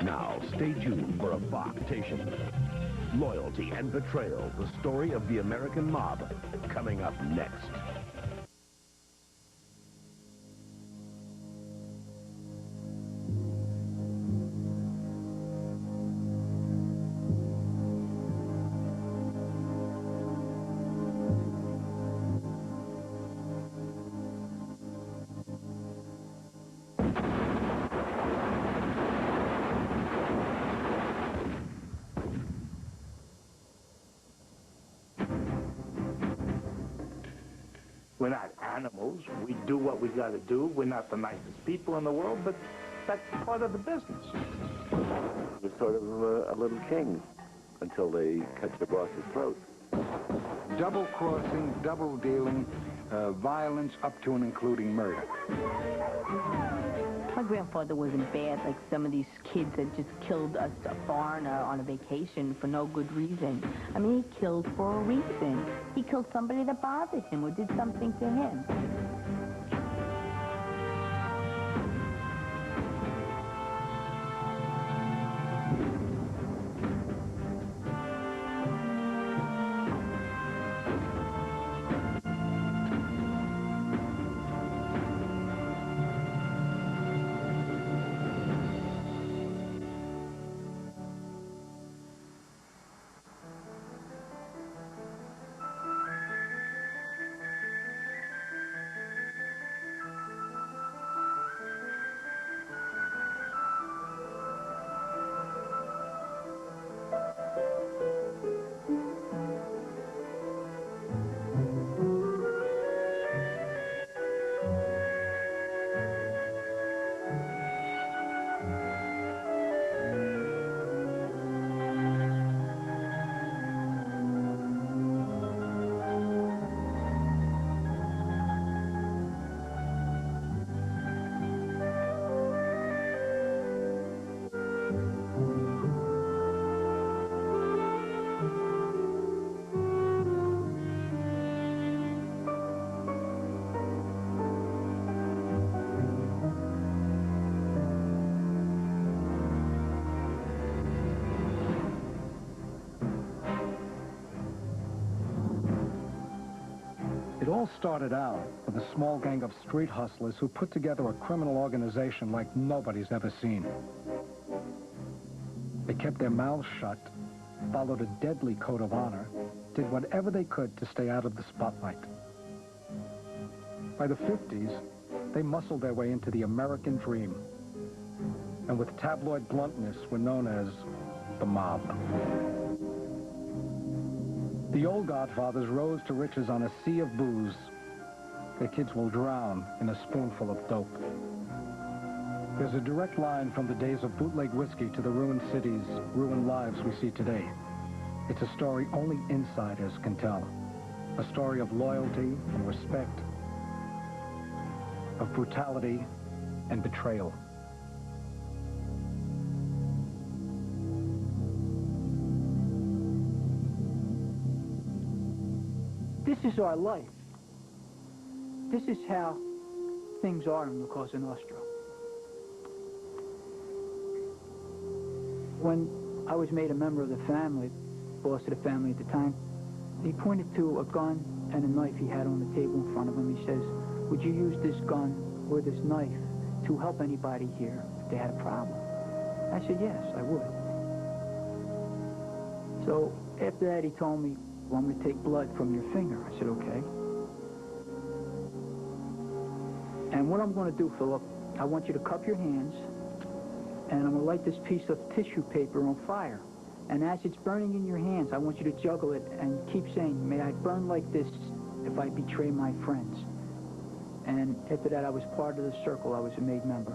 Now, stay tuned for a Fox-tation. Loyalty and Betrayal, the story of the American mob, coming up next. We're not animals. We do what we got to do. We're not the nicest people in the world, but that's part of the business. You're sort of a little king until they cut your boss's throat. Double-crossing, double-dealing, violence up to and including murder. My grandfather wasn't bad like some of these kids that just killed a foreigner on a vacation for no good reason. I mean, he killed for a reason. He killed somebody that bothered him or did something to him. It all started out with a small gang of street hustlers who put together a criminal organization like nobody's ever seen. They kept their mouths shut, followed a deadly code of honor, did whatever they could to stay out of the spotlight. By the 50s, they muscled their way into the American dream, and with tabloid bluntness were known as the mob. The old godfathers rose to riches on a sea of booze. Their kids will drown in a spoonful of dope. There's a direct line from the days of bootleg whiskey to the ruined cities, ruined lives we see today. It's a story only insiders can tell. A story of loyalty and respect, of brutality and betrayal. This is our life. This is how things are in La Cosa Nostra. When I was made a member of the family, boss of the family at the time, he pointed to a gun and a knife he had on the table in front of him. He says, would you use this gun or this knife to help anybody here if they had a problem? I said, yes, I would. So after that, he told me, well, I'm going to take blood from your finger. I said, okay. And what I'm going to do, Philip, I want you to cup your hands, and I'm going to light this piece of tissue paper on fire. And as it's burning in your hands, I want you to juggle it and keep saying, may I burn like this if I betray my friends. And after that, I was part of the circle. I was a made member.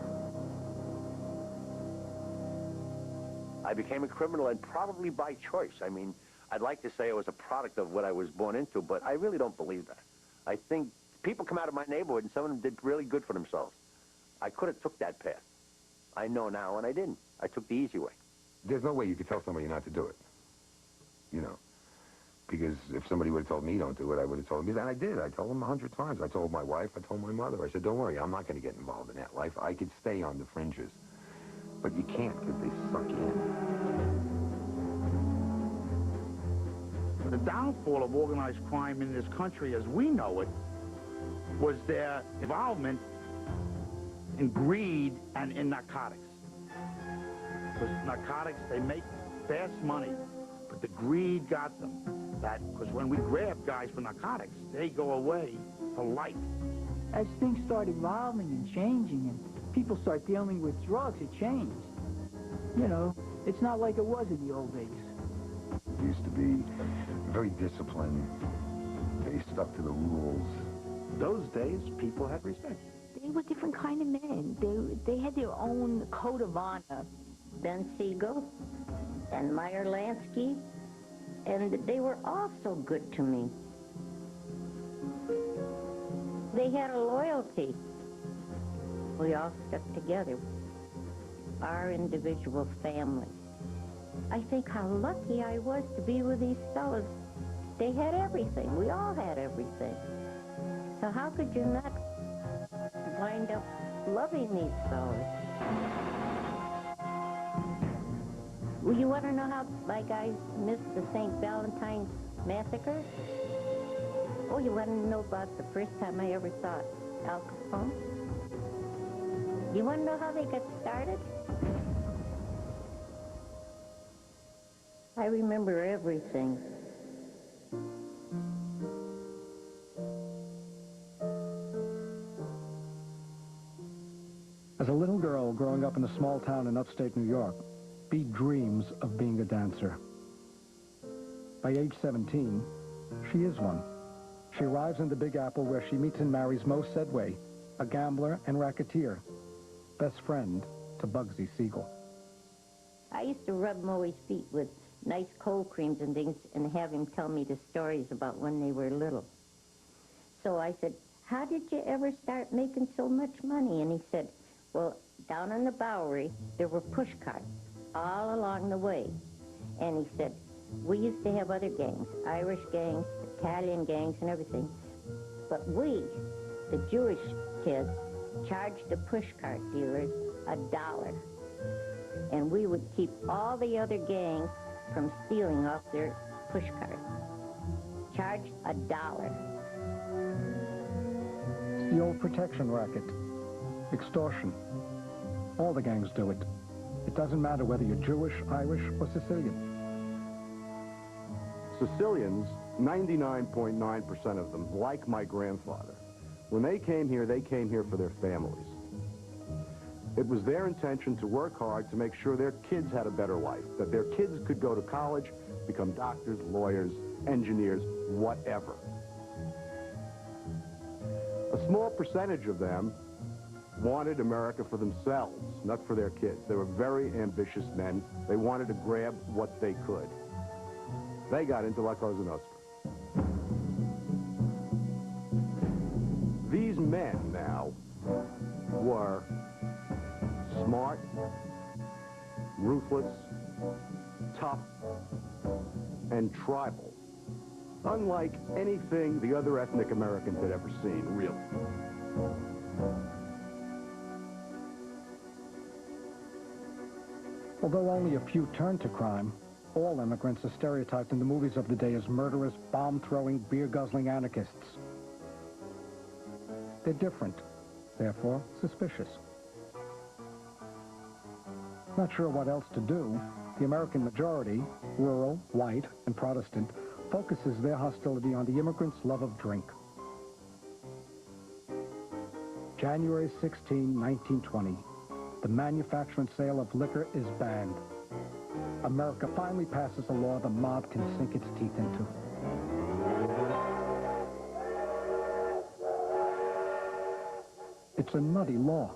I became a criminal, and probably by choice. I mean, I'd like to say it was a product of what I was born into, but I really don't believe that. I think people come out of my neighborhood, and some of them did really good for themselves. I could have took that path. I know now, and I didn't. I took the easy way. There's no way you could tell somebody not to do it, you know, because if somebody would have told me don't do it, I would have told them, and I did. I told them 100 times. I told my wife, I told my mother. I said, don't worry, I'm not going to get involved in that life. I could stay on the fringes. But you can't because they suck you in. The downfall of organized crime in this country as we know it was their involvement in greed and in narcotics. Because narcotics, they make fast money, but the greed got them. Because when we grab guys for narcotics, they go away for life. As things start evolving and changing and people start dealing with drugs, it changed. You know, it's not like it was in the old days. It used to be very disciplined. They stuck to the rules. Those days, people had respect. They were different kind of men. They had their own code of honor. Ben Siegel and Meyer Lansky, and they were all so good to me. They had a loyalty. We all stuck together, our individual families. I think how lucky I was to be with these fellas. They had everything. We all had everything. So how could you not wind up loving these fellas? Well, you want to know how my guys missed the St. Valentine's Massacre? Oh, you want to know about the first time I ever saw Al Capone? You want to know how they got started? I remember everything. As a little girl growing up in a small town in upstate New York, Bea dreams of being a dancer. By age 17, she is one. She arrives in the Big Apple where she meets and marries Mo Sedway, a gambler and racketeer, best friend to Bugsy Siegel. I used to rub Moe's feet with nice cold creams and things and have him tell me the stories about when they were little. So I said, how did you ever start making so much money? And he said, well, down on the Bowery, there were push carts all along the way. And he said, we used to have other gangs, Irish gangs, Italian gangs, and everything. But we, the Jewish kids, charged the push cart dealers $1. And we would keep all the other gangs from stealing off their push carts. Charged $1. It's the old protection racket. Extortion. All the gangs do it. It doesn't matter whether you're Jewish, Irish, or Sicilian. Sicilians, 99.9% of them, like my grandfather. When they came here for their families. It was their intention to work hard to make sure their kids had a better life, that their kids could go to college, become doctors, lawyers, engineers, whatever. A small percentage of them wanted America for themselves, not for their kids. They were very ambitious men. They wanted to grab what they could. They got into La Cosa Nostra. These men now were smart, ruthless, tough, and tribal. Unlike anything the other ethnic Americans had ever seen, really. Although only a few turn to crime, all immigrants are stereotyped in the movies of the day as murderous, bomb-throwing, beer-guzzling anarchists. They're different, therefore suspicious. Not sure what else to do, the American majority, rural, white, and Protestant, focuses their hostility on the immigrants' love of drink. January 16, 1920. The manufacture and sale of liquor is banned. America finally passes a law the mob can sink its teeth into. It's a nutty law.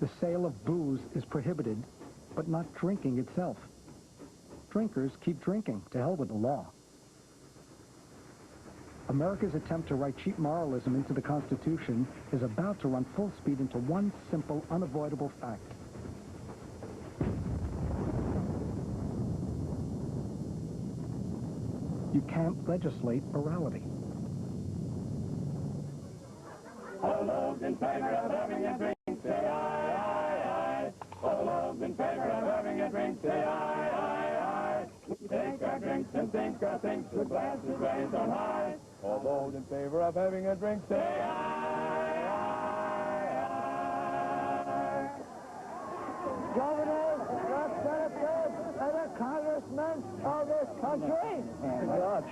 The sale of booze is prohibited, but not drinking itself. Drinkers keep drinking. To hell with the law. America's attempt to write cheap moralism into the Constitution is about to run full speed into one simple, unavoidable fact. You can't legislate morality. All those in favor of having a drink, say aye, aye, aye. All those in favor of having a drink, say aye, aye, aye. Take our drinks and think our things with glasses raised on high. All those in favor of having a drink, say aye, aye, aye. Governors, representatives, and the congressmen of this country,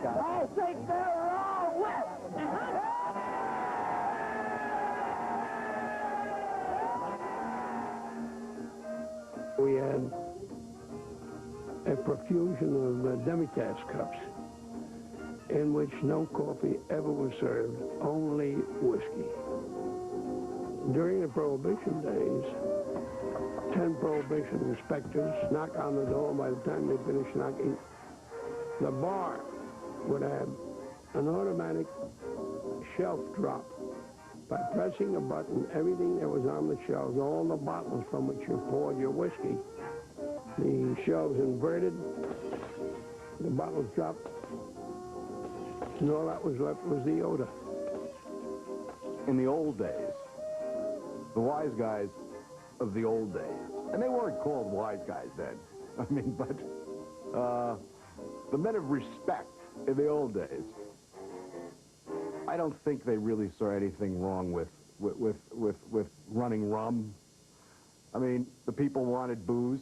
I think they're all wet. We had a profusion of demi-tasse cups in which no coffee ever was served, only whiskey. During the Prohibition days, 10 Prohibition inspectors knock on the door. By the time they finish knocking, the bar would have an automatic shelf drop. By pressing a button, everything that was on the shelves, all the bottles from which you poured your whiskey, the shelves inverted, the bottles dropped, and all that was left was the odor. In the old days, the wise guys of the old days, and they weren't called wise guys then, I mean, but the men of respect in the old days, I don't think they really saw anything wrong with running rum. I mean, the people wanted booze.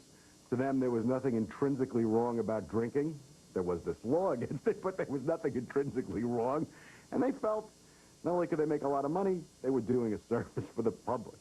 To them, there was nothing intrinsically wrong about drinking. There was this law against it, but there was nothing intrinsically wrong. And they felt not only could they make a lot of money, they were doing a service for the public.